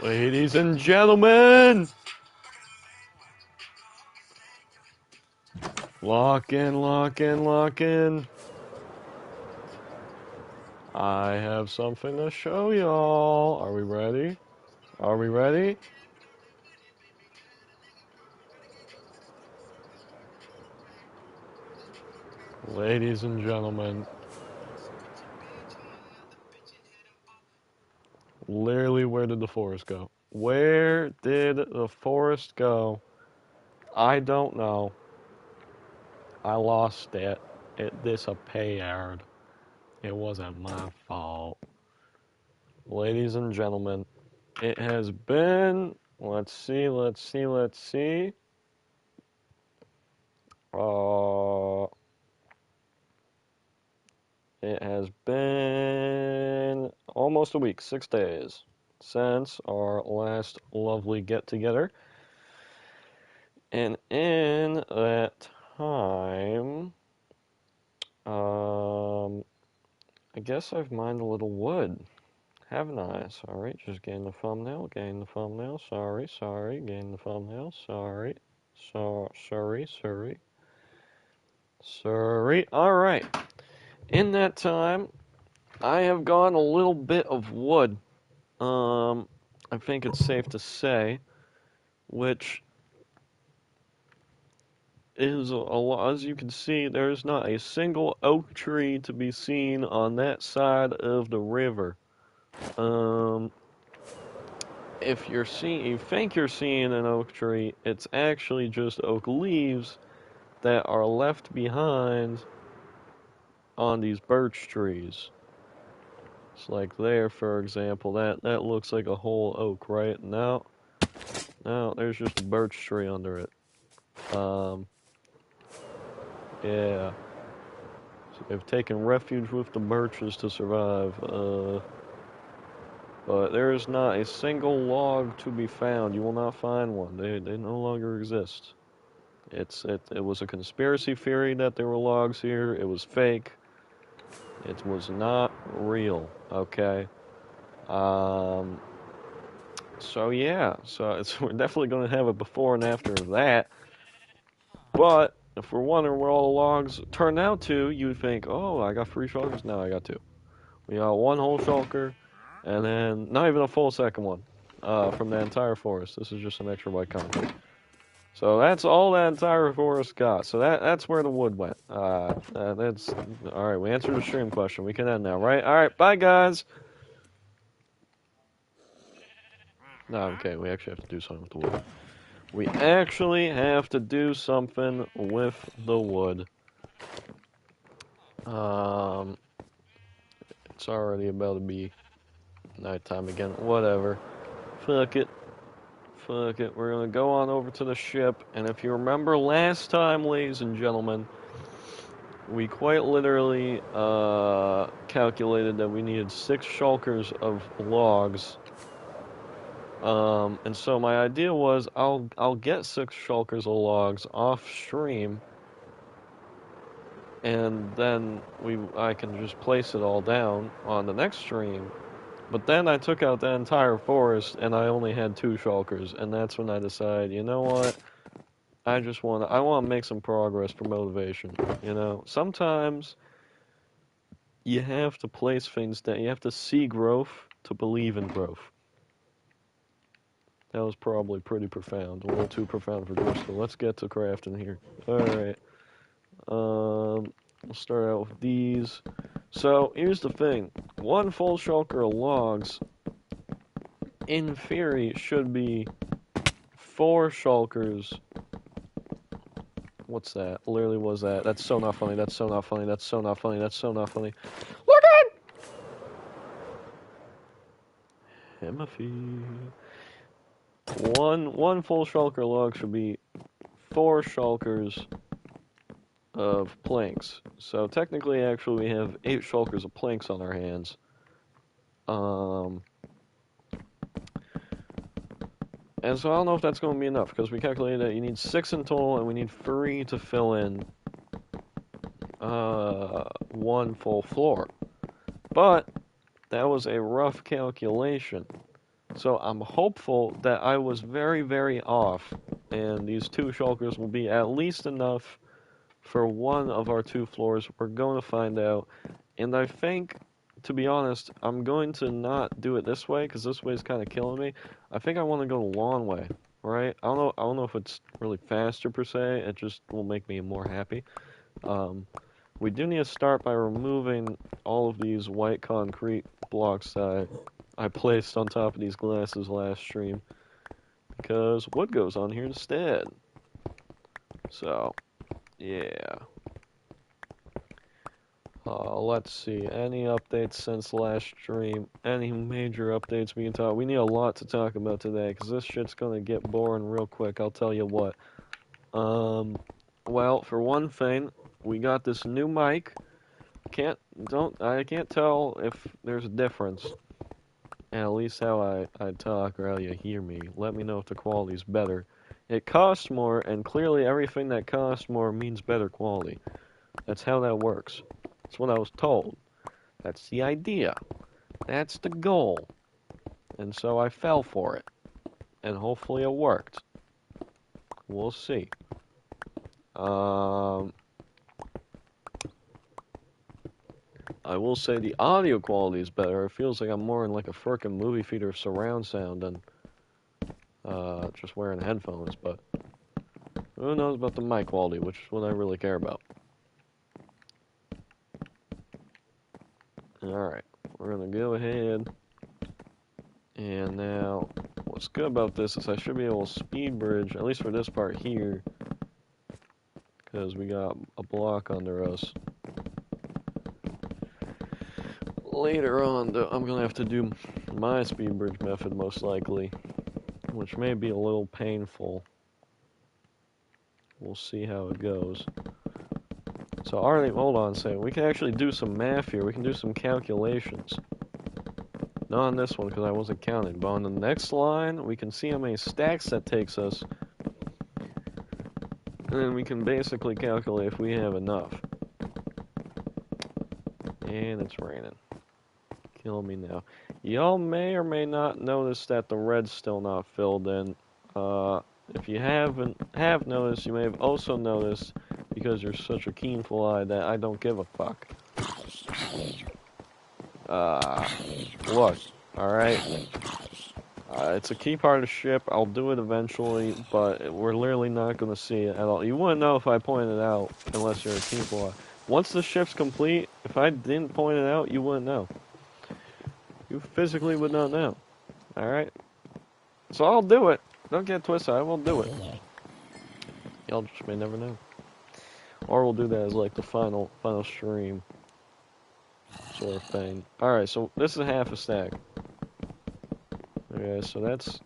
Ladies and gentlemen, lock in, lock in, lock in. I have something to show y'all. Are we ready? Are we ready? Ladies and gentlemen, literally, where did the forest go? Where did the forest go? I don't know. I lost it. It disappeared. It wasn't my fault. Ladies and gentlemen, it has been, let's see. Uh, it has been almost a week, 6 days, since our last lovely get-together. And in that time, I guess I've mined a little wood, haven't I? Sorry, just gain the thumbnail, sorry, gain the thumbnail, sorry, sorry. All right. In that time, I have gone a little bit of wood. I think it's safe to say, which is a lot. As you can see, there's not a single oak tree to be seen on that side of the river. If you think you're seeing an oak tree, it's actually just oak leaves that are left behind on these birch trees. It's like there, for example, that looks like a whole oak, right? No, there's just a birch tree under it. Yeah. So they've taken refuge with the birches to survive. But there is not a single log to be found. You will not find one. They no longer exist. It was a conspiracy theory that there were logs here. It was fake. It was not real. Okay. So yeah. We're definitely going to have a before and after of that. But if we're wondering where all the logs turned out to, you'd think, oh, I got 3 shulkers. No, I got 2. We got 1 whole shulker, and then not even a full second one from the entire forest. This is just some extra white concrete. So that's all that entire forest got. So that's where the wood went. That's all right. We answered the stream question. We can end now, right? All right. Bye, guys. No, okay. We actually have to do something with the wood. We actually have to do something with the wood. It's already about to be nighttime again. Whatever. Fuck it. Fuck it. We're gonna go on over to the ship. And if you remember last time, ladies and gentlemen, we quite literally calculated that we needed 6 shulkers of logs. And so my idea was I'll get 6 shulkers of logs off stream, and then I can just place it all down on the next stream. But then I took out the entire forest, and I only had 2 shulkers, and that's when I decided, you know what? I want to make some progress for motivation. You know, sometimes you have to place things that you have to see growth to believe in growth. That was probably pretty profound, a little too profound for Driscoll. Let's get to crafting here. All right. We'll start out with these. So here's the thing: 1 full shulker of logs, in theory, should be 4 shulkers. What's that? Literally was that? That's so not funny. That's so not funny. That's so not funny. That's so not funny. Look at Timothy. One full shulker log should be 4 shulkers of planks. So technically, actually, we have 8 shulkers of planks on our hands. And so I don't know if that's going to be enough, because we calculated that you need 6 in total, and we need 3 to fill in 1 full floor. But that was a rough calculation. So I'm hopeful that I was very, very off, and these two shulkers will be at least enough for one of our two floors. We're going to find out. And I think, to be honest, I'm going to not do it this way because this way is kind of killing me. I think I want to go the long way, right? I don't know if it's really faster per se. It just will make me more happy. Um, we do need to start by removing all of these white concrete blocks that I placed on top of these glasses last stream because wood goes on here instead. So, yeah. Let's see. Any updates since last stream? Any major updates we can talk? We need a lot to talk about today because this shit's gonna get boring real quick. I'll tell you what. Well, for one thing, we got this new mic. I can't tell if there's a difference. At least how I talk or how you hear me. Let me know if the quality's better. It costs more, and clearly everything that costs more means better quality. That's how that works. That's what I was told. That's the idea. That's the goal. And so I fell for it. And hopefully it worked. We'll see. I will say the audio quality is better. It feels like I'm more in like a frickin' movie theater surround sound than just wearing headphones, but who knows about the mic quality, which is what I really care about. Alright, we're gonna go ahead, and now, what's good about this is I should be able to speed bridge, at least for this part here, because we got a block under us. Later on, I'm gonna have to do my speed bridge method most likely, which may be a little painful. We'll see how it goes. So already, hold on a second. We can actually do some math here. We can do some calculations. Not on this one because I wasn't counting, but on the next line, we can see how many stacks that takes us. And then we can basically calculate if we have enough. And it's raining. Kill me now. Y'all may or may not notice that the red's still not filled in. If you have noticed, you may have also noticed, because you're such a keenful eye, that I don't give a fuck. Look, alright? It's a key part of the ship. I'll do it eventually, but we're literally not going to see it at all. You wouldn't know if I pointed it out, unless you're a keenful eye. Once the ship's complete, if I didn't point it out, you wouldn't know. You physically would not know. Alright? So I'll do it. Don't get twisted, I will do it. Y'all just may never know. Or we'll do that as like the final stream sort of thing. Alright, so this is half a stack. Okay, so that's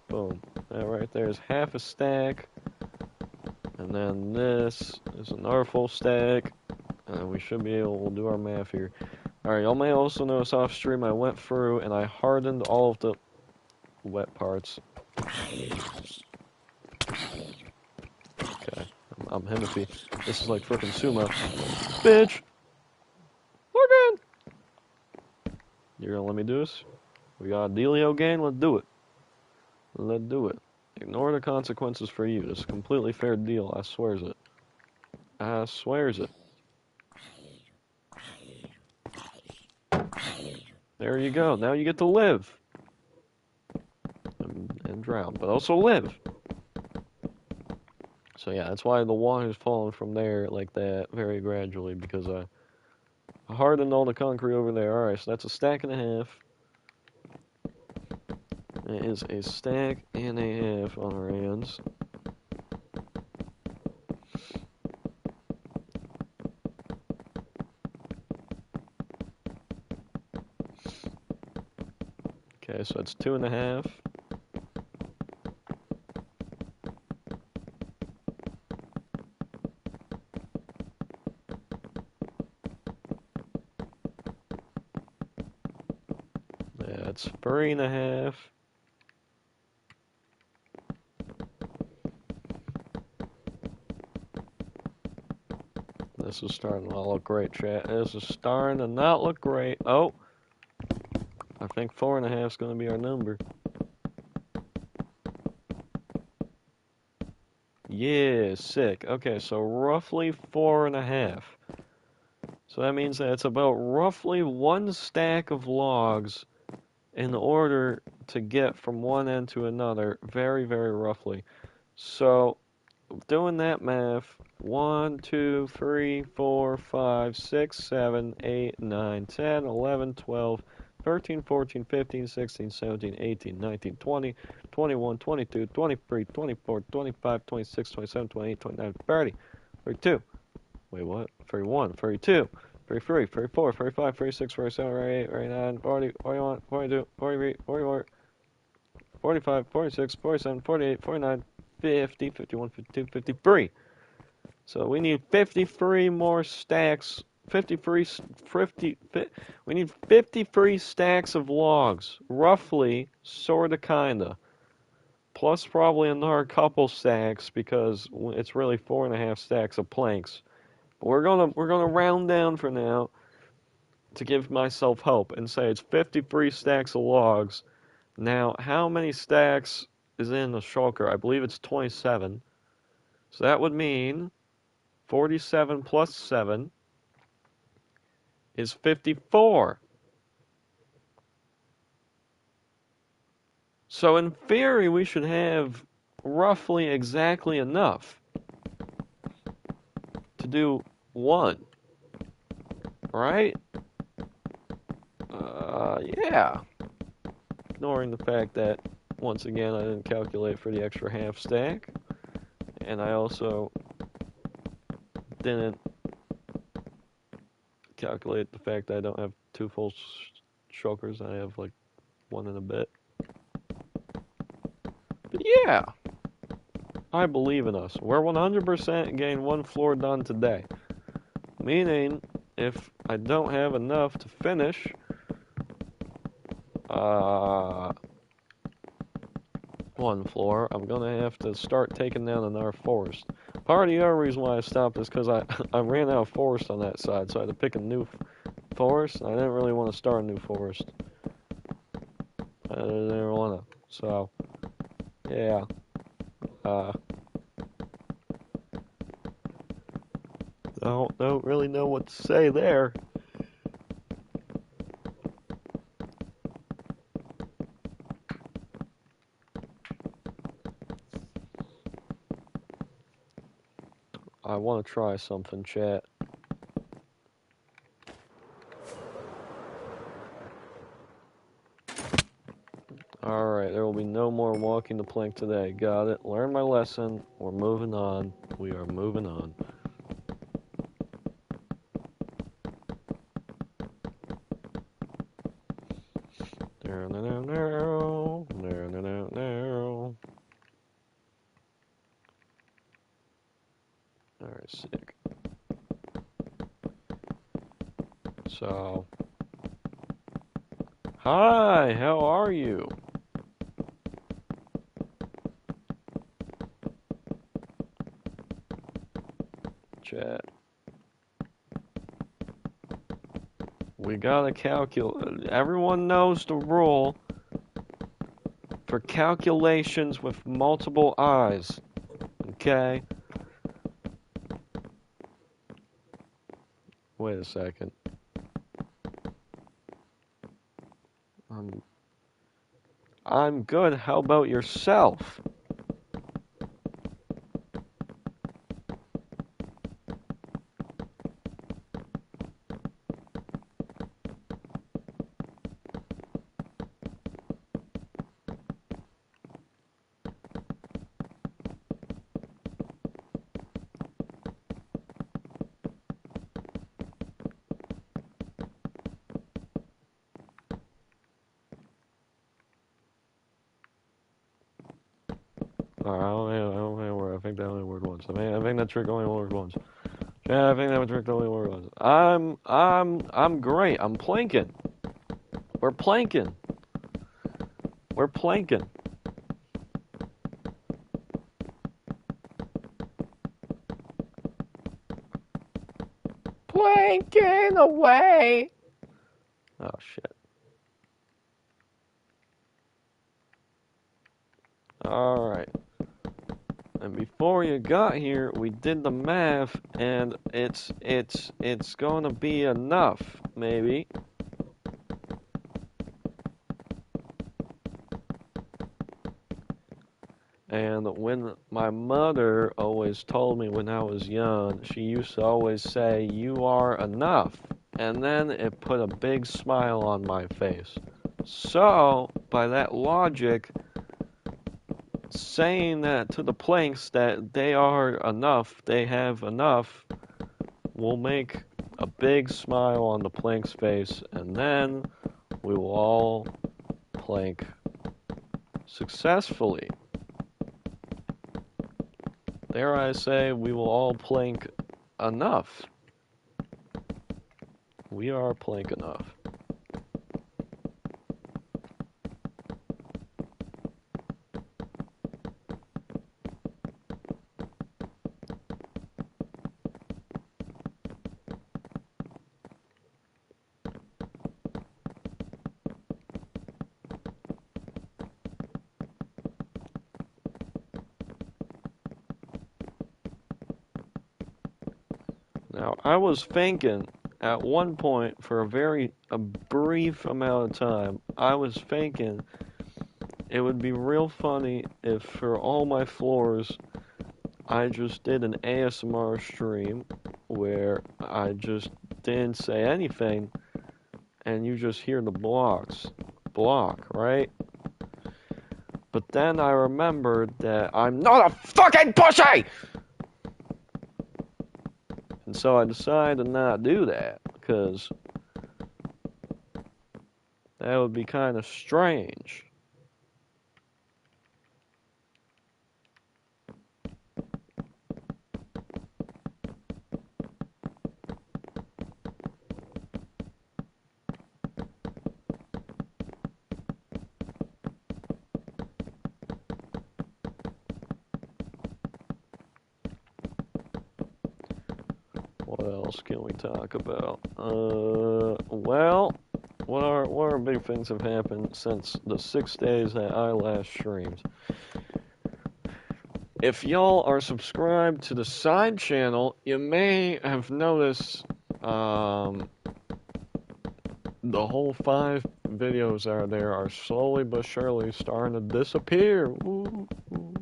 boom. That right there is half a stack. And then this is another full stack. And we should be able to do our math here. Alright, y'all may also notice off stream I went through and I hardened all of the wet parts. Okay, I'm Hemifi. This is like frickin' sumo. Bitch! Look in! You're gonna let me do this? We got a dealio game? Let's do it. Let's do it. Ignore the consequences for you. It's a completely fair deal. I swears it. I swears it. There you go. Now you get to live. And drown. But also live. So yeah, that's why the water's falling from there like that very gradually. Because I hardened all the concrete over there. Alright, so that's a stack and a half. It is a stack and a half on our hands. Okay, so that's 2.5. That's 3.5. This is starting to not look great, chat. This is starting to not look great. Oh. I think 4.5 is going to be our number. Yeah, sick. Okay, so roughly 4.5. So that means that it's about roughly one stack of logs in order to get from one end to another, very, very roughly. So, doing that math, 1, 2, 3, 4, 5, 6, 7, 8, 9, 10, 11, 12, 13, 14, 15, 16, 17, 18, 19, 20, 21, 22, 23, 24, 25, 26, 27, 28, 29, 30, 32. Wait, what? 31, 32, 33, 34, 35, 36, 37, 38, 39, 40, 41, 42, 43, 44, 45, 46, 47, 48, 49, 50, 51, 52, 53. So we need 53 more stacks. 53, 50, we need 53 stacks of logs, roughly, sorta, kinda, plus probably another couple stacks because it's really 4.5 stacks of planks. But we're gonna round down for now to give myself hope and say it's 53 stacks of logs. Now, how many stacks is in the shulker? I believe it's 27. So that would mean 47 plus 7 is 54. So in theory, we should have roughly exactly enough to do one, right? Yeah. Ignoring the fact that, once again, I didn't calculate for the extra half stack, and I also didn't calculate the fact that I don't have two full shulkers. I have like one and a bit. But yeah, I believe in us. We're 100% getting one floor done today. Meaning, if I don't have enough to finish, one floor, I'm gonna have to start taking down another forest. Part of the other reason why I stopped is because I ran out of forest on that side, so I had to pick a new forest. I didn't really want to start a new forest. I didn't want to. So, yeah. I don't really know what to say there. I want to try something, chat. Alright, there will be no more walking the plank today. Got it. Learn my lesson. We're moving on. We are moving on. Alright, sick. So, hi, how are you? Chat. We gotta calculate. Everyone knows the rule for calculations with multiple eyes. Okay? Wait a second. I'm good. How about yourself? I think that only worked once. I think that trick only worked once. Yeah, I think that trick only worked once. I'm great. I'm planking. We're planking. We're planking. Planking away. Oh shit. Alright. And before you got here, we did the math, and it's gonna be enough, maybe. And when my mother always told me when I was young, she used to always say, "You are enough." And then it put a big smile on my face. So, by that logic, saying that to the planks that they are enough, they have enough, will make a big smile on the plank's face, and then we will all plank successfully. Dare I say, we will all plank enough. We are plank enough. Now, I was thinking at one point for a brief amount of time, I was thinking it would be real funny if for all my floors I just did an ASMR stream where I just didn't say anything and you just hear the block, right? But then I remembered that I'm not a fucking pussy! And so I decided to not do that, because that would be kind of strange. What else can we talk about? Well, what are big things have happened since the 6 days that I last streamed? If y'all are subscribed to the side channel, you may have noticed the whole 5 videos that are there are slowly but surely starting to disappear. Ooh, ooh,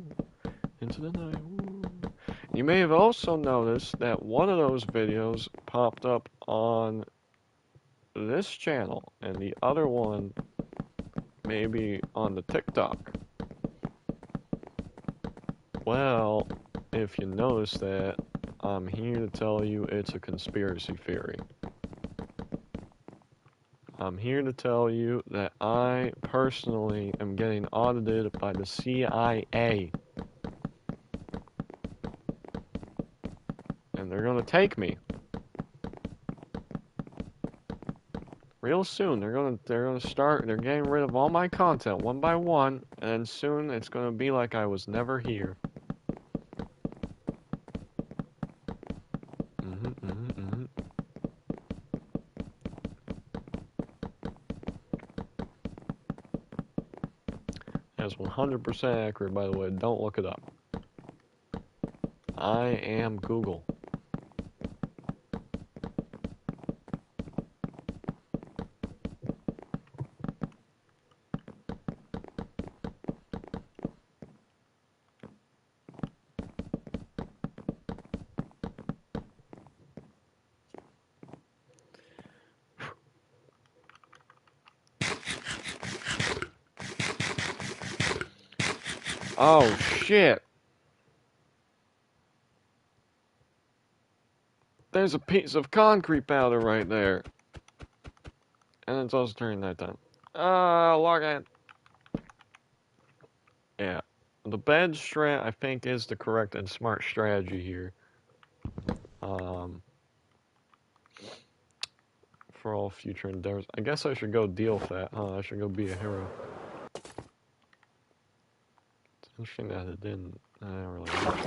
into the night. Ooh. You may have also noticed that one of those videos popped up on this channel, and the other one maybe on the TikTok. Well, if you notice that, I'm here to tell you it's a conspiracy theory. I'm here to tell you that I personally am getting audited by the CIA. And they're gonna take me. Real soon, they're getting rid of all my content one by one, and soon it's gonna be like I was never here. That's 100% accurate, by the way. Don't look it up. I am Google. Oh, shit. There's a piece of concrete powder right there. And it's also turning nighttime. Log in. Yeah. The bed strat, I think, is the correct and smart strategy here. For all future endeavors. I guess I should go deal with that, huh? I should go be a hero. It's interesting that it didn't. I don't really know.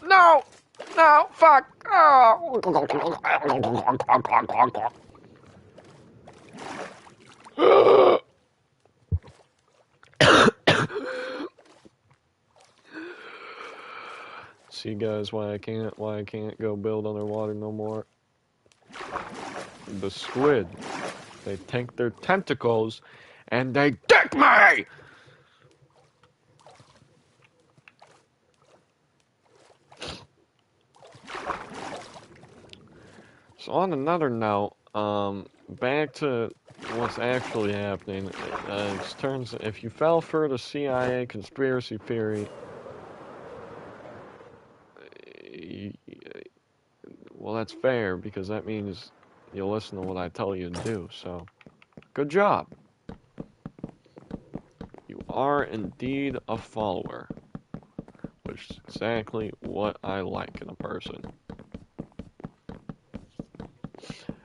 No! No! Fuck! Oh! see, guys, why I can't go build underwater no more. The squid, they take their tentacles and they dick me! So on another note, back to what's actually happening. If you fell for the CIA conspiracy theory, well, that's fair because that means you'll listen to what I tell you to do. So, good job. You are indeed a follower, which is exactly what I like in a person.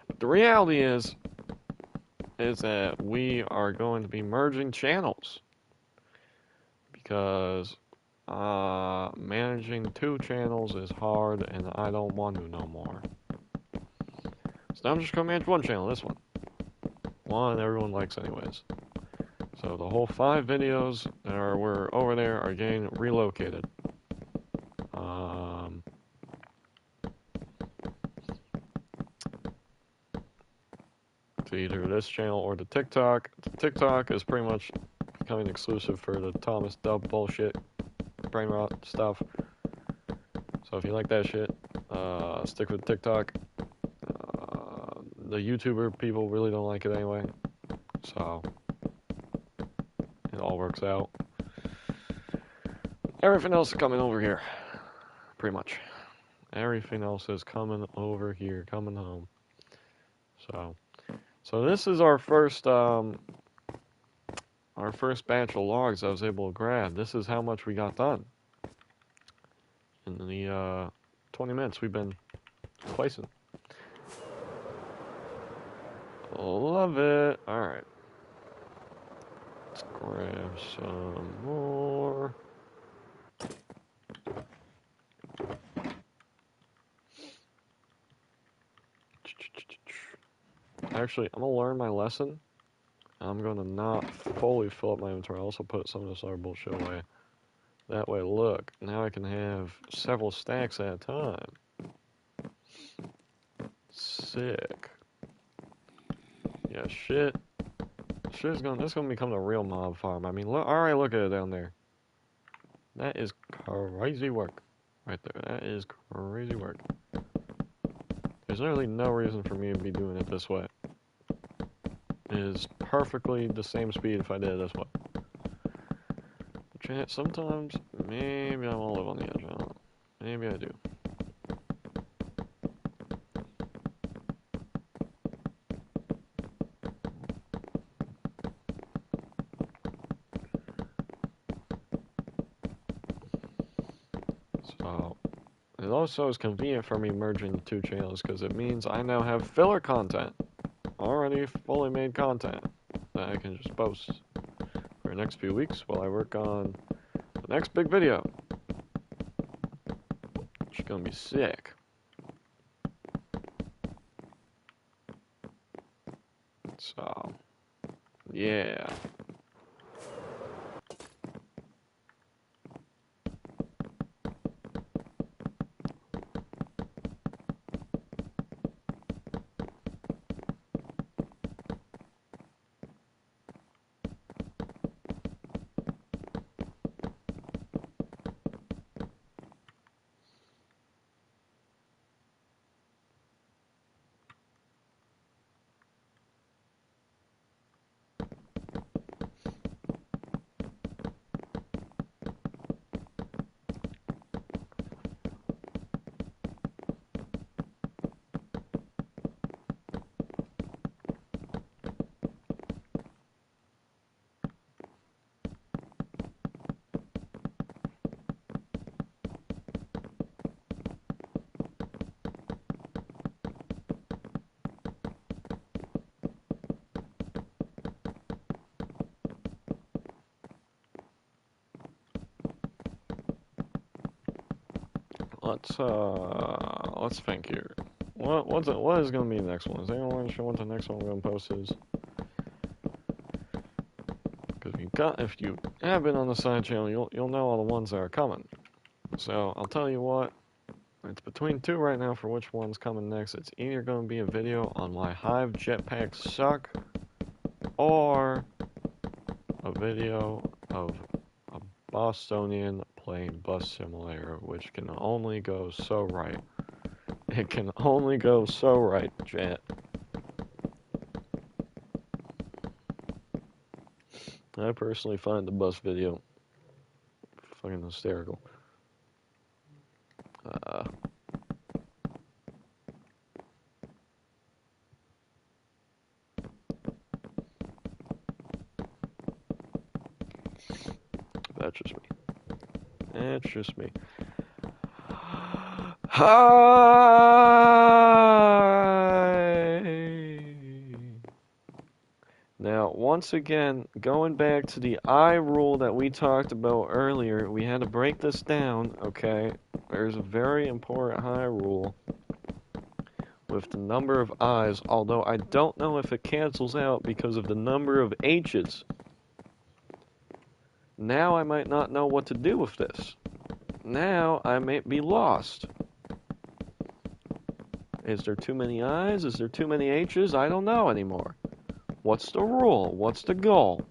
But the reality is that we are going to be merging channels because managing 2 channels is hard and I don't want to no more. So now I'm just going to manage 1 channel, this one. One everyone likes anyways. So the whole 5 videos that were over there are getting relocated. To either this channel or the TikTok. The TikTok is pretty much becoming exclusive for the Thomas Dub bullshit, brain rot stuff. So if you like that shit, stick with TikTok. The YouTuber people really don't like it anyway, so it all works out. Everything else is coming over here, pretty much. Everything else is coming over here, coming home. So this is our first batch of logs I was able to grab. This is how much we got done in the 20 minutes we've been placing. Love it. All right, let's grab some more. Actually, I'm gonna learn my lesson. I'm gonna not fully fill up my inventory. I'll also put some of this other bullshit away. That way, look, now I can have several stacks at a time. Sick. Yeah, shit. This is gonna become a real mob farm. I mean, alright, look at it down there. That is crazy work. Right there. That is crazy work. There's literally no reason for me to be doing it this way. It is perfectly the same speed if I did it this way. Chat, sometimes, maybe I won't live on the edge. I don't know. Maybe I do. So, it also is convenient for me merging the 2 channels because it means I now have filler content. Already fully made content that I can just post for the next few weeks while I work on the next big video. Which is gonna be sick. So, yeah. Let's think here. What is gonna be the next one? Is anyone sure what the next one we're gonna post is? Because if you have been on the side channel, you'll know all the ones that are coming. So I'll tell you what. It's between two right now for which one's coming next. It's either going to be a video on why Hive jetpacks suck, or a video of a Bostonian playing Bus Simulator, which can only go so right. It can only go so right, chat. I personally find the bus video fucking hysterical. That's just me. That's just me. Hi! Now, once again, going back to the I rule that we talked about earlier, we had to break this down, okay? There's a very important high rule with the number of I's, although I don't know if it cancels out because of the number of H's. Now I might not know what to do with this. Now I may be lost. Is there too many I's? Is there too many H's? I don't know anymore. What's the rule? What's the goal?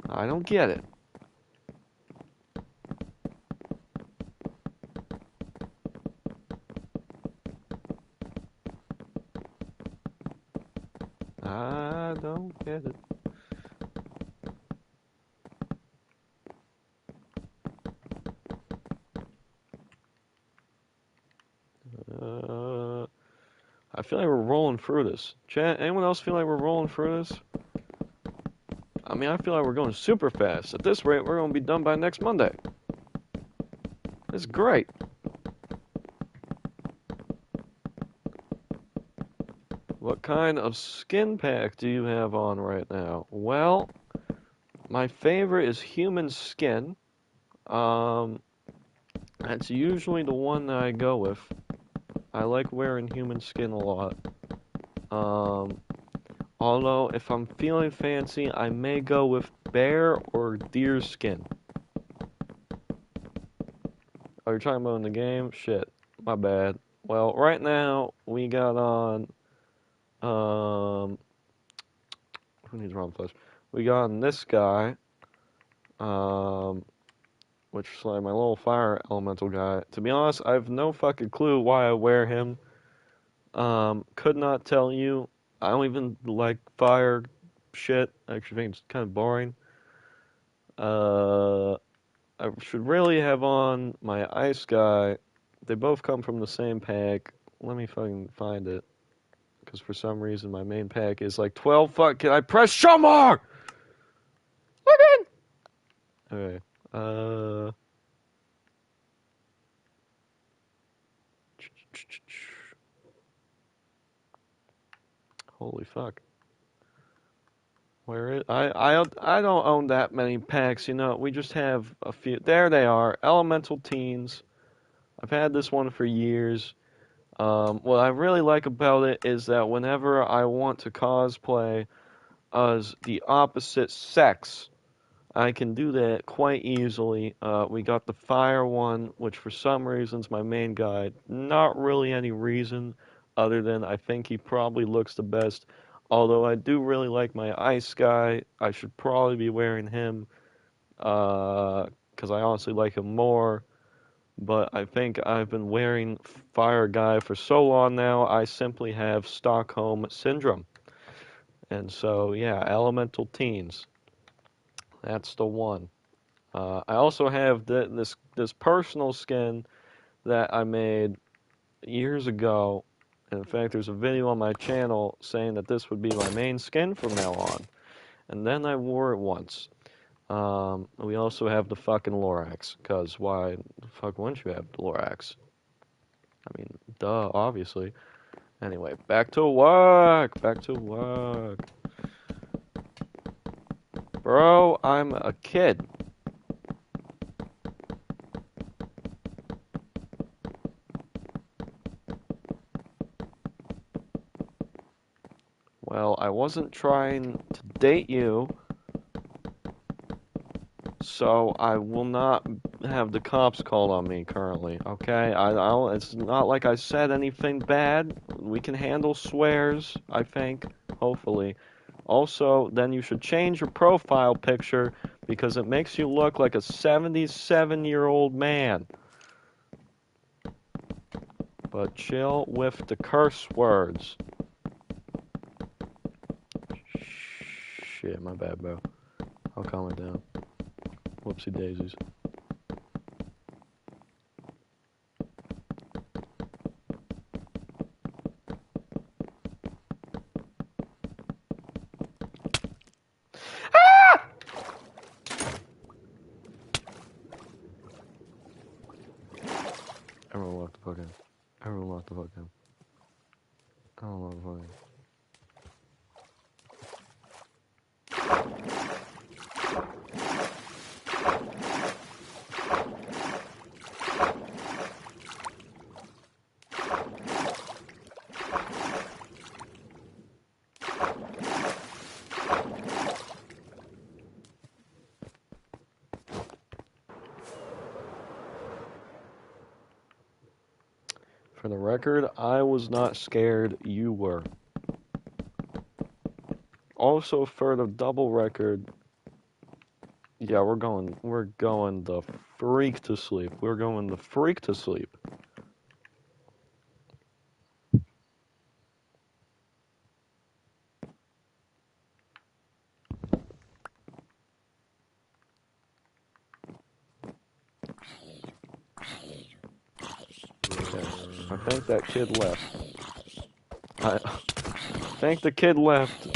I don't get it. I don't get it. I feel like we're rolling through this. Chat, anyone else feel like we're rolling through this? I mean, I feel like we're going super fast. At this rate, we're going to be done by next Monday. It's great. What kind of skin pack do you have on right now? Well, my favorite is human skin. That's usually the one that I go with. I like wearing human skin a lot. Although, if I'm feeling fancy, I may go with bear or deer skin. Oh, you're talking about in the game? Shit, my bad. Well, right now, we got on, who needs wrong flesh? We got on this guy, which is like my little fire elemental guy. To be honest, I have no fucking clue why I wear him. Could not tell you. I don't even like fire shit. I actually think it's kind of boring. I should really have on my ice guy. They both come from the same pack. Let me fucking find it. Because for some reason my main pack is like 12 fuck. Can I press show more? Look in! Okay. Holy fuck. Where is I don't own that many packs, you know. We just have a few. There they are. Elemental Teens. I've had this one for years. What I really like about it is that whenever I want to cosplay as the opposite sex, I can do that quite easily. We got the fire one, which for some reason's my main guy. Not really any reason other than I think he probably looks the best. Although I do really like my ice guy. I should probably be wearing him because I honestly like him more. But I think I've been wearing Fire Guy for so long now, I simply have Stockholm Syndrome. And so, yeah, Elemental Teens. That's the one. I also have this personal skin that I made years ago. In fact, there's a video on my channel saying that this would be my main skin from now on. And then I wore it once. We also have the fucking Lorax, because why the fuck wouldn't you have the Lorax? I mean, duh, obviously. Anyway, back to work! Back to work. Bro, I'm a kid. Well, I wasn't trying to date you, so I will not have the cops called on me currently, okay? It's not like I said anything bad. We can handle swears, I think, hopefully. Also, then you should change your profile picture because it makes you look like a 77-year-old man. But chill with the curse words. Shit, my bad, bro. I'll calm it down. Whoopsie daisies. Everyone lock the fuck in. Everyone lock the fuck in. Everyone lock the fuck in. For the record, I was not scared, you were. Also, for the double record, yeah, we're going the freak to sleep. We're going the freak to sleep. Okay, I think that kid left. I think the kid left.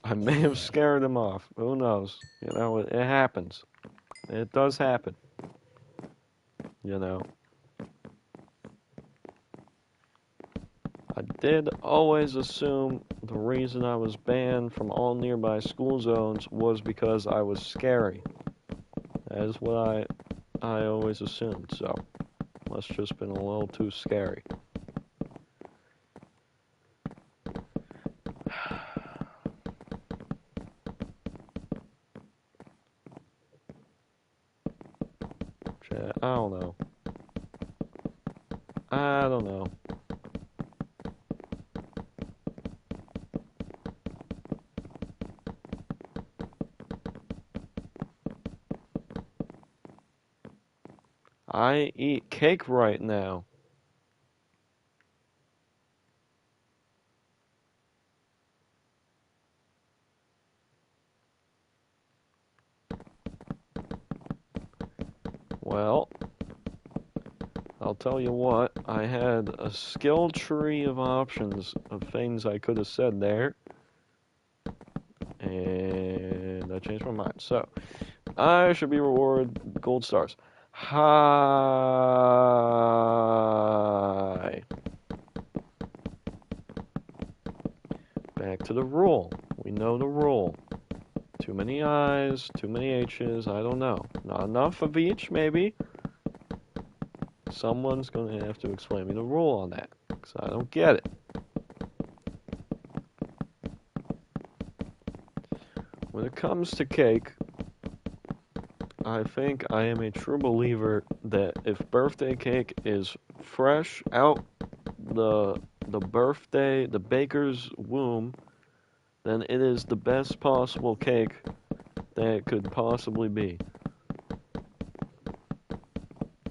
I may have scared him off. Who knows? You know, it happens. It does happen. You know. I did always assume the reason I was banned from all nearby school zones was because I was scary. That is what I always assumed, so must just been a little too scary. I don't know. I don't know. I eat cake right now. Well, I'll tell you what, I had a skill tree of options of things I could have said there, and I changed my mind. So, I should be rewarded gold stars. Hi. Back to the rule. We know the rule. Too many I's, too many H's, I don't know. Not enough of each, maybe. Someone's going to have to explain me the rule on that, because I don't get it. When it comes to cake, I think I am a true believer that if birthday cake is fresh out the the baker's womb, then it is the best possible cake that it could possibly be.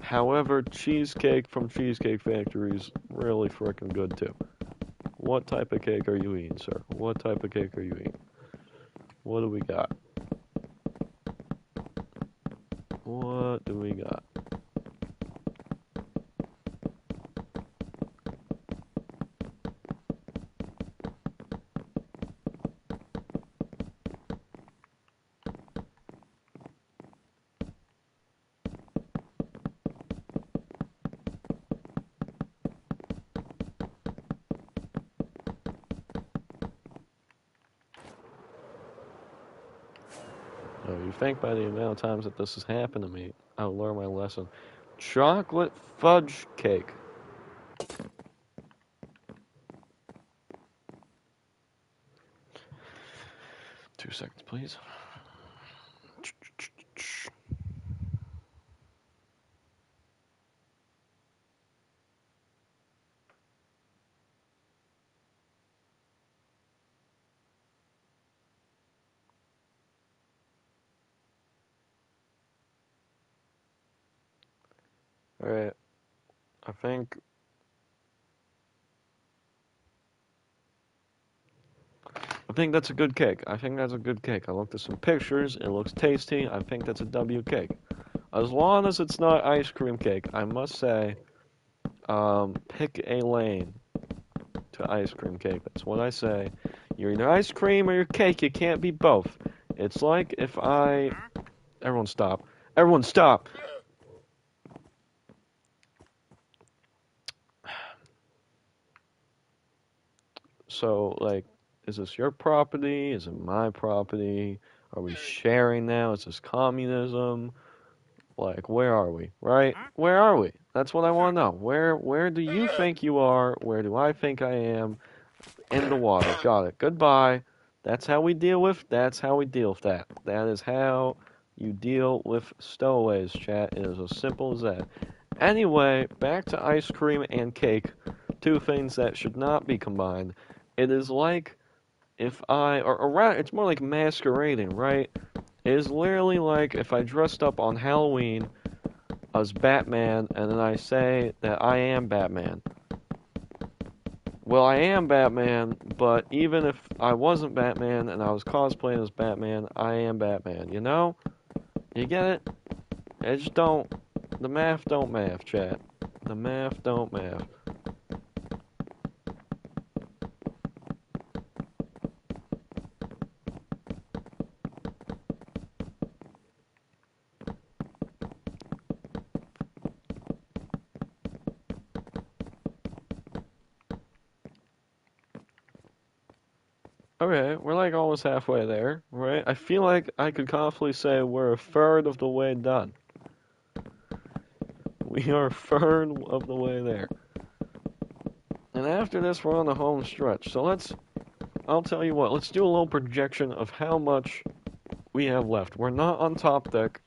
However, cheesecake from Cheesecake Factory is really freaking good too. What type of cake are you eating, sir? What type of cake are you eating? What do we got? What do we got? Oh, you think by the amount of times that this has happened to me, I'll learn my lesson. Chocolate fudge cake. 2 seconds, please. Alright, I think I think that's a good cake. I think that's a good cake. I looked at some pictures. It looks tasty. I think that's a W cake. As long as it's not ice cream cake, I must say, pick a lane to ice cream cake. That's what I say. You're either ice cream or you're cake. You can't be both. It's like if I... Everyone stop. Everyone stop! So, like, is this your property? Is it my property? Are we sharing now? Is this communism? Like, where are we? Right? Where are we? That's what I want to know. Where do you think you are? Where do I think I am? In the water. Got it. Goodbye. That's how we deal with. That's how we deal with that. That is how you deal with stowaways, chat. It is as simple as that. Anyway, back to ice cream and cake. Two things that should not be combined. It is like if or rather, it's more like masquerading, right? It is literally like if I dressed up on Halloween as Batman and then I say that I am Batman. Well, I am Batman, but even if I wasn't Batman and I was cosplaying as Batman, I am Batman, you know? You get it? It just don't. The math don't math, chat. The math don't math. Okay, we're like almost halfway there, right? I feel like I could confidently say we're a third of the way done. We are a third of the way there. And after this, we're on the home stretch. So I'll tell you what, let's do a little projection of how much we have left. We're not on top deck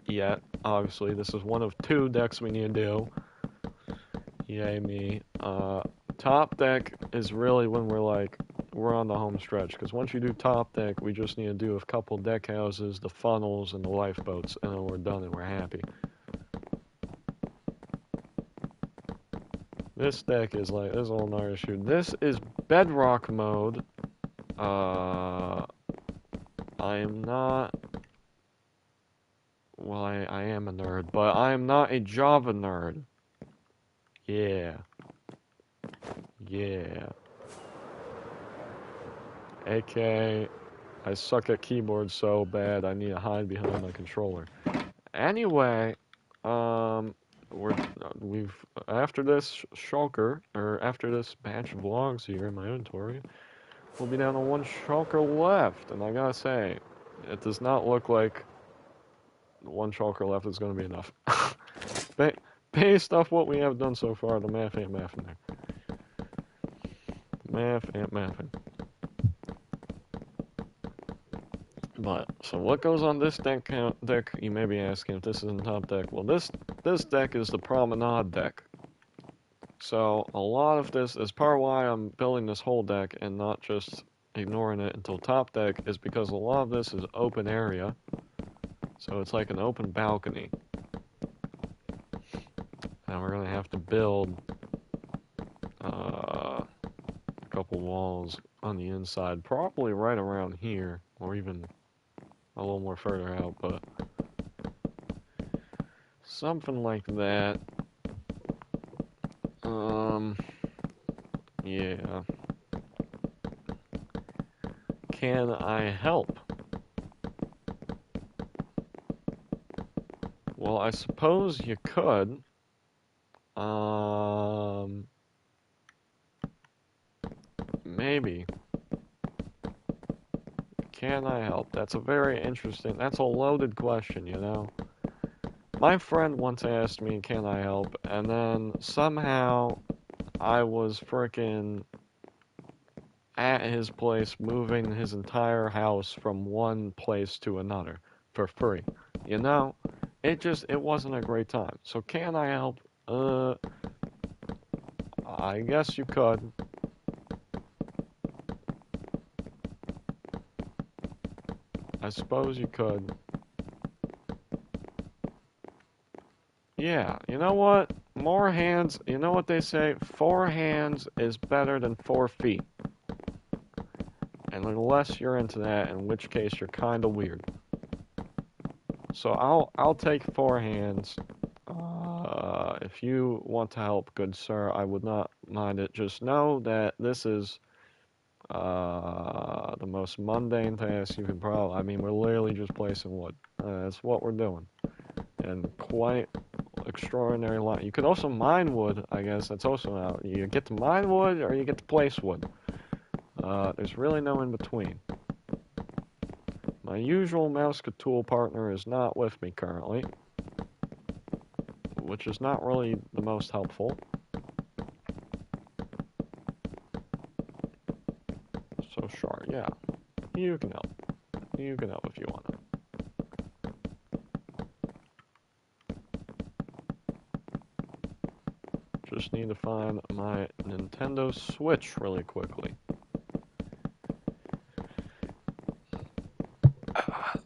yet. Obviously, this is one of two decks we need to do. Yay me. Top deck is really when we're on the home stretch. Because once you do top deck, we just need to do a couple deck houses, the funnels, and the lifeboats, and then we're done and we're happy. This deck is like, this is all another issue. This is bedrock mode. I am not, well, I am a nerd, but I am not a Java nerd. Yeah. Yeah. AK, I suck at keyboards so bad I need to hide behind my controller. Anyway, we've after this shulker, or after this batch of vlogs here in my inventory, we'll be down to one shulker left, and I gotta say, it does not look like one shulker left is gonna be enough. Based off what we have done so far, the math ain't mathing there. Math ain't mathing. But, so what goes on this deck, you may be asking if this is in the top deck. Well, this deck is the promenade deck. So, a lot of this is part of why I'm building this whole deck and not just ignoring it until top deck, is because a lot of this is open area. So it's like an open balcony. And we're going to have to build a couple walls on the inside, probably right around here, or even a little more further out, but something like that. Yeah. Can I help? Well, I suppose you could. Maybe. Can I help? That's a very interesting, that's a loaded question, you know? My friend once asked me, can I help? And then somehow I was frickin' at his place moving his entire house from one place to another for free. You know? It wasn't a great time. So can I help? I guess you could. I suppose you could. Yeah, you know what? More hands, you know what they say? 4 hands is better than 4 feet. And unless you're into that, in which case you're kind of weird. So I'll take 4 hands. If you want to help, good sir, I would not mind it. Just know that this is the most mundane task you can probably. I mean, we're literally just placing wood. That's what we're doing, and quite extraordinary lot. You could also mine wood, I guess. That's also out. You get to mine wood or you get to place wood. There's really no in between. My usual Mouse-Tool partner is not with me currently, which is not really the most helpful. So sure, yeah, you can help. You can help if you want to. Just need to find my Nintendo Switch really quickly.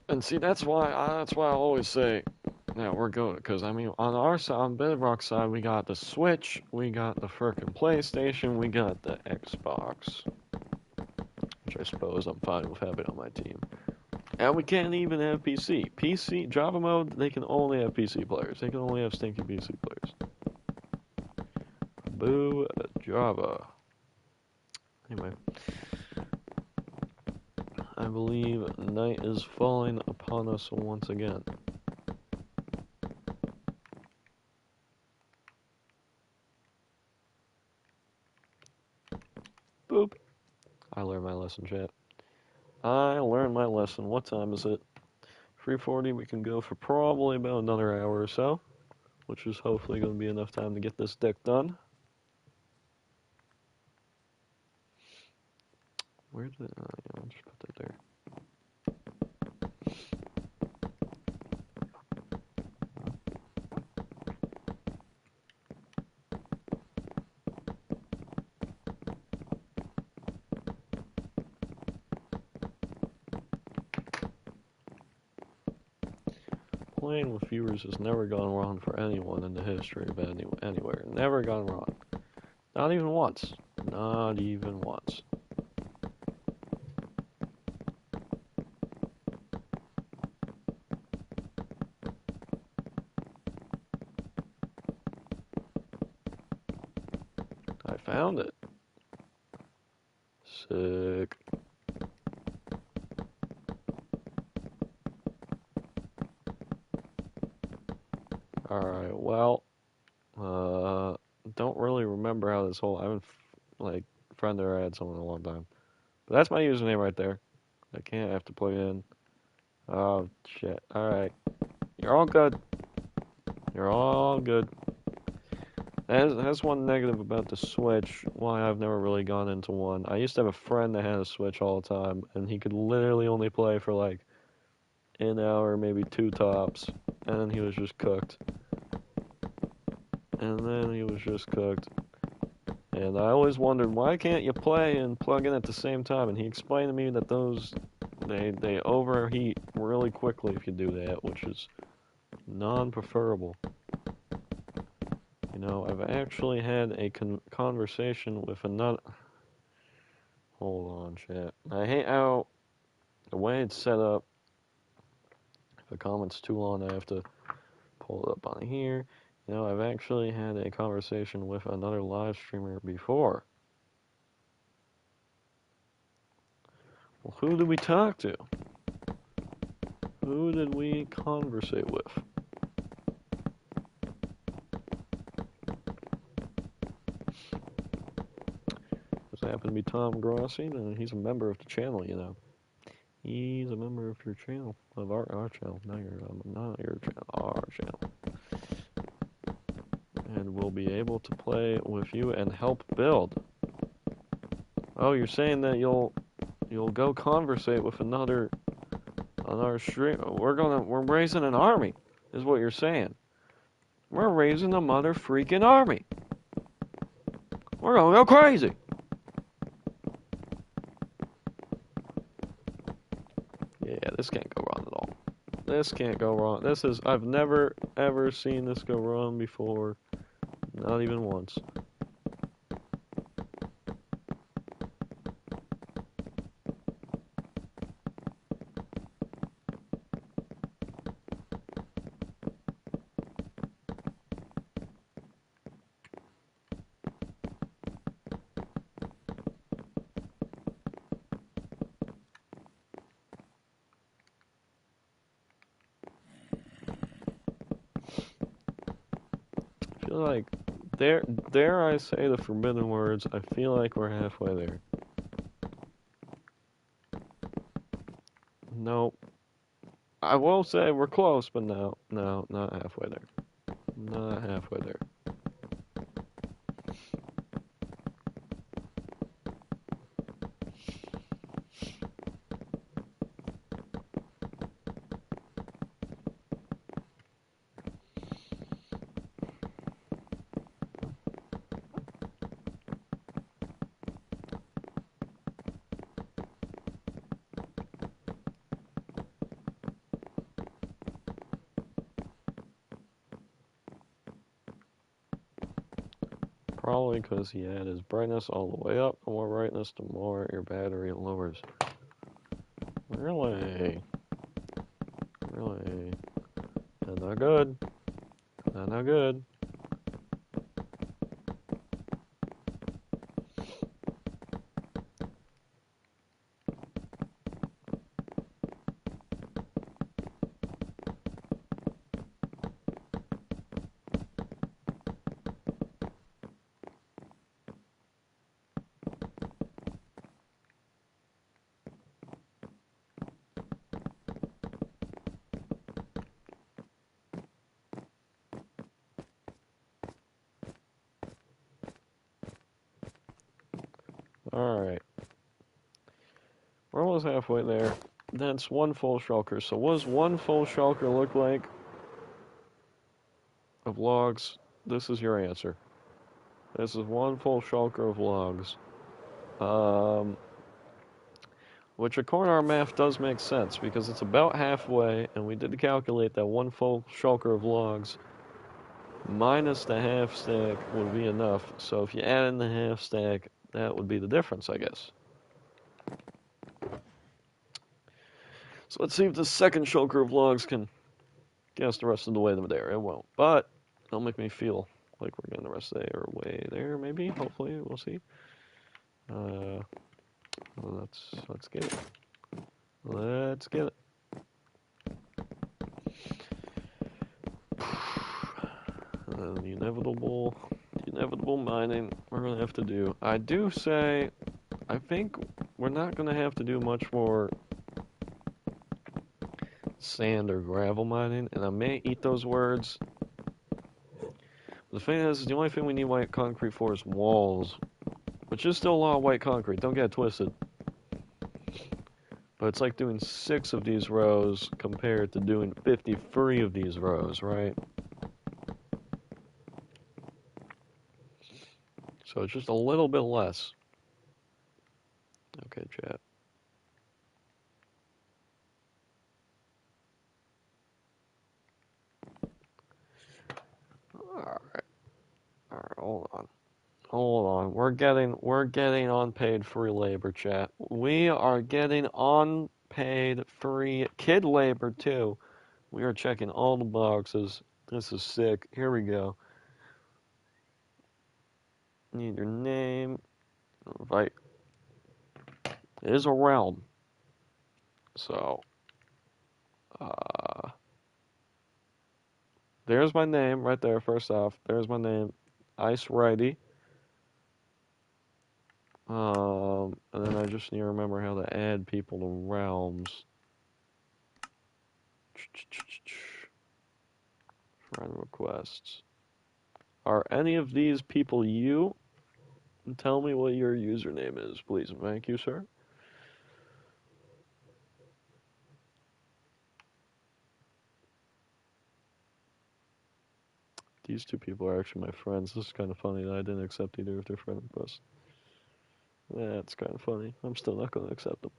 And see, that's why I always say, yeah, we're good. Because I mean, on our side, on Bedrock side, we got the Switch, we got the frickin' PlayStation, we got the Xbox, which I suppose I'm fine with having on my team. And we can't even have PC. PC Java mode, they can only have PC players. They can only have stinky PC players. Boo Java. Anyway, I believe night is falling upon us once again. Boop. I learned my lesson, chat. I learned my lesson. What time is it? 3:40. We can go for probably about another hour or so, which is hopefully going to be enough time to get this deck done. Where did it? Yeah, I'll just put that there. Playing with viewers has never gone wrong for anyone in the history of anywhere. Never gone wrong. Not even once. Not even once. I found it. Sick. Alright, well, don't really remember how this whole, I haven't, like, friended or had someone in a long time. But that's my username right there. I can't have to plug it in. Oh, shit. Alright. You're all good. You're all good. That's one negative about the Switch, why I've never really gone into one. I used to have a friend that had a Switch all the time, and he could literally only play for like an hour, maybe 2 tops, and then he was just cooked. And then he was just cooked. And I always wondered, why can't you play and plug in at the same time? And he explained to me that they overheat really quickly if you do that, which is non-preferable. You know, I've actually had a conversation with another. Hold on, chat. I hate how the way it's set up. If a comment's too long, I have to pull it up on here. You know, I've actually had a conversation with another live streamer before. Well, who did we talk to? Who did we conversate with? Does it happen to be Tom Grossi? And he's a member of the channel, you know. He's a member of your channel, of our channel, not your channel, our channel. And we'll be able to play with you and help build. Oh, you're saying that you'll go conversate with another on our stream. We're raising an army, is what you're saying. We're raising a mother freaking army. We're gonna go crazy. Yeah, this can't go wrong at all. This can't go wrong. This is, I've never ever seen this go wrong before. Not even once. I feel like, dare I say the forbidden words, I feel like we're halfway there. Nope. I will say we're close, but no, not halfway there. Not halfway there. Probably because he had his brightness all the way up. The more brightness, the more your battery lowers. Really? Really? That's not good. That's not good. Alright. We're almost halfway there. That's one full shulker. So what does one full shulker look like of logs? This is your answer. This is one full shulker of logs. Which according to our math does make sense because it's about halfway, and we did calculate that one full shulker of logs minus the half stack would be enough. So if you add in the half stack, that would be the difference, I guess. So let's see if the second shulker of logs can get us the rest of the way there. It won't, but it'll make me feel like we're getting the rest of the way there, maybe. Hopefully, we'll see. Well, let's get it. Let's get it. The inevitable mining we're gonna have to do. I do say, I think we're not gonna have to do much more sand or gravel mining, and I may eat those words. The thing is, the only thing we need white concrete for is walls, which is still a lot of white concrete. Don't get it twisted. But it's like doing 6 of these rows compared to doing 53 of these rows, right? So it's just a little bit less. Okay, chat. Alright. Alright, hold on. Hold on. We're getting unpaid free labor, chat. We are getting unpaid free kid labor too. We are checking all the boxes. This is sick. Here we go. Need your name. Invite. It is a realm. So, there's my name right there. First off, there's my name, Ice Righty. And then I just need to remember how to add people to realms. Friend requests. Are any of these people you? Tell me what your username is, please. Thank you, sir. These two people are actually my friends. This is kind of funny that I didn't accept either of their friend requests. That's kind of funny. I'm still not going to accept them.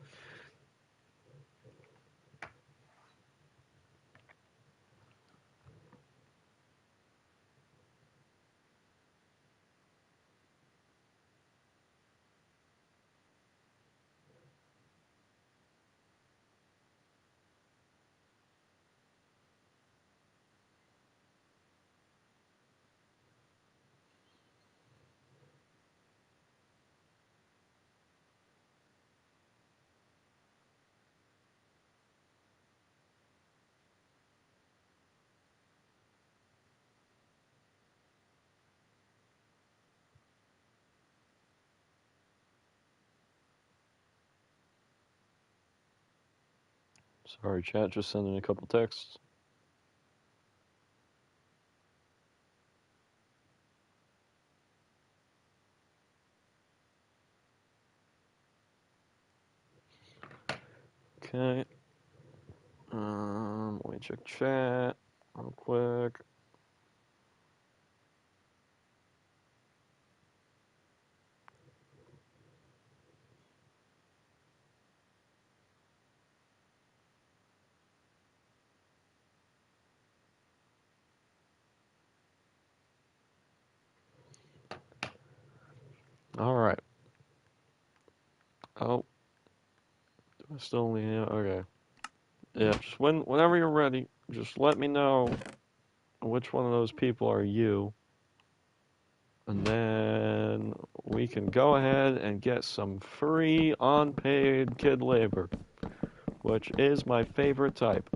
Sorry, chat, just sending a couple texts. Okay. Let me check chat real quick. All right. Oh, do I still only have? Okay. Yeah, just whenever you're ready, just let me know which one of those people are you, and then we can go ahead and get some free unpaid kid labor, which is my favorite type.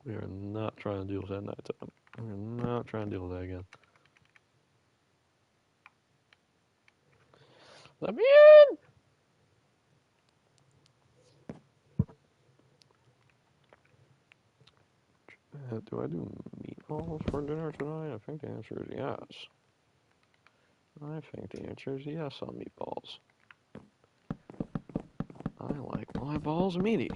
We are not trying to deal with that nighttime. We are not trying to deal with that again. Let me in! Do I do meatballs for dinner tonight? I think the answer is yes. I think the answer is yes on meatballs. I like my balls meaty.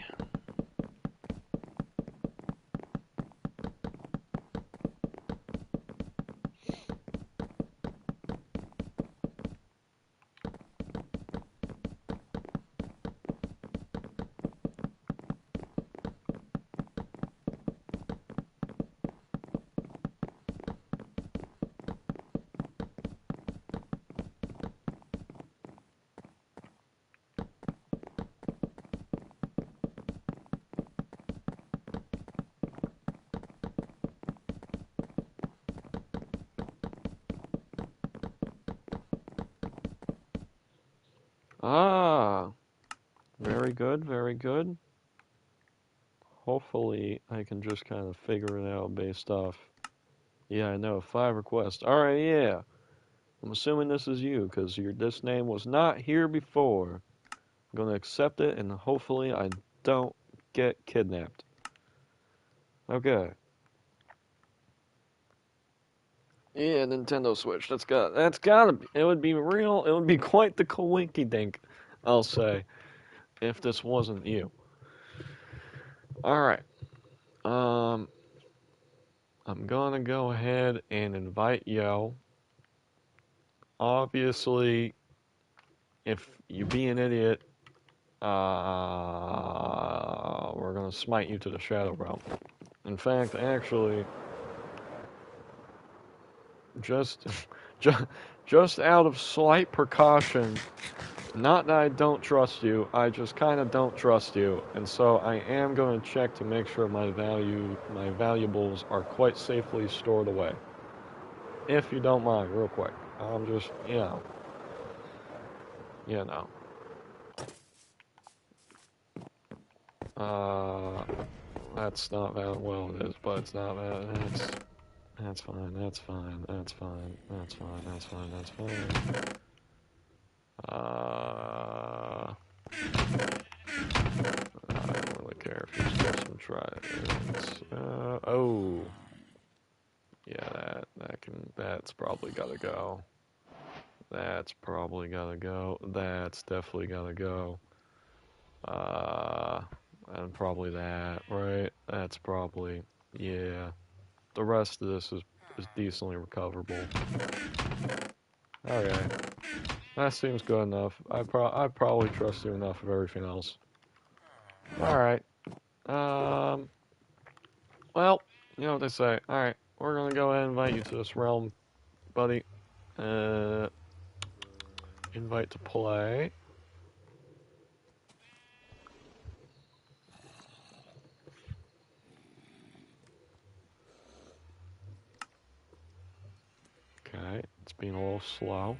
Ah, very good, very good. Hopefully, I can just kind of figure it out based off. Yeah, I know, 5 requests. Alright, yeah. I'm assuming this is you, because this name was not here before. I'm going to accept it, and hopefully I don't get kidnapped. Okay. Yeah, Nintendo Switch. That's gotta be. It would be real. It would be quite the coinky dink, I'll say, if this wasn't you. All right. Um, I'm gonna go ahead and invite Yo. Obviously, if you be an idiot, we're gonna smite you to the Shadow Realm. In fact, actually, just, just, just out of slight precaution, not that I don't trust you, I just kind of don't trust you, and so I am going to check to make sure my valuables are quite safely stored away. If you don't mind, real quick. I'm just, you know. Uh, that's not valid. Well, it is, but it's not valid. That's fine. That's fine. That's fine. That's fine. That's fine. That's fine. I don't really care if you still some tries. Oh. Yeah, that's probably gotta go. That's probably gotta go. That's definitely gotta go. Uh, and probably that, right? That's probably, yeah. The rest of this is decently recoverable. Okay. That seems good enough. I probably trust you enough of everything else. Alright. Um, well, you know what they say. Alright, we're gonna go ahead and invite you to this realm, buddy. Uh, Invite to play. Okay, it's being a little slow.